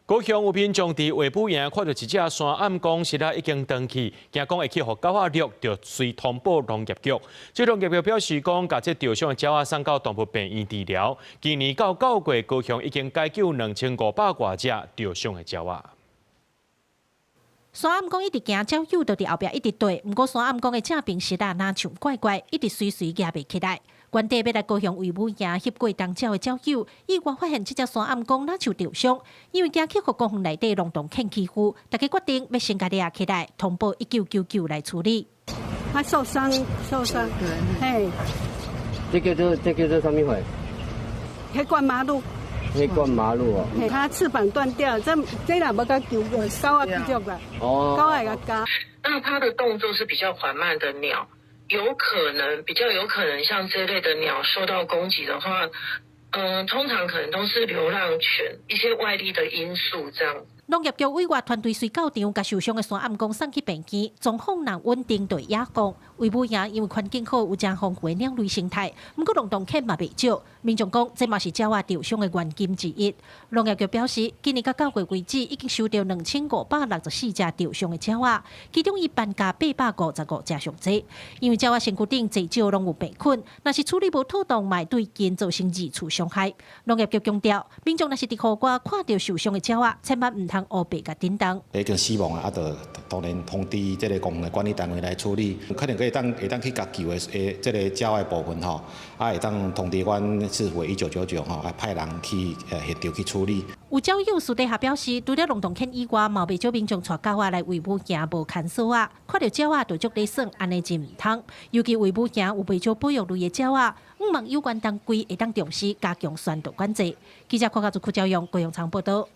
高雄有民众伫画布营看到一只山暗公实在已经断去，惊讲会去互狗仔掠，就随通报农业局。这农业局表示讲，把这受伤的鸟仔送到动物病院治疗。今年到9月，高雄已經解救2500多隻受傷的鳥仔。山暗公一直行，鳥友就伫後壁一直追，不過山暗公的正病實在哪像怪怪，一直隨夾袂起來。原地要來高雄維武營翕過當鳥的鳥友，意外發現這隻山暗公哪像受傷，因為驚去互公園內底農場犬欺負，大家決定要先家掠起來，通報1999來處理。他受傷，嘿，這叫做什麼會？黑冠麻鹿。黑冠麻鹿哦。它翅膀斷掉，這若要甲救個狗仔比較吧。哦。狗仔甲加。那它的動作是比較緩慢的鳥。比較有可能像這類的鳥受到攻擊的話，通常可能都是流浪犬，一些外力的因素這樣。農業局委外團隊隨到場，把受傷的山暗公送去病院，狀況能穩定對野公。維武營因為環境好，有正豐富的鳥類生態，不過農場犬嘛袂少。民眾講，這嘛是鳥仔受傷的原因之一。農業局表示，今年到9月為止，已經收到2564隻受傷的鳥仔，其中伊搬家855隻上濟。因為鳥仔身軀頂最少攏有病菌，若是處理無妥當，嘛會對人造成二次傷害。農業局強調，民眾若是佇戶外看到受傷的鳥仔，千萬唔通烏白甲叮當。已經死亡啊，就當然通知這個公園管理單位來處理，可能會當去急救的這個鳥的部分吼，會當通知阮市府1999吼，派人去現場去處理。有鳥友私底下表示，除了農場犬以外，嘛袂少民眾帶狗仔來維武營無看守啊，看到鳥仔就足咧耍，安尼真唔通。尤其維武營有袂少保育類的鳥仔，希望有關單位會當重視加強宣導管制。記者柯家族顧朝陽高雄場報道。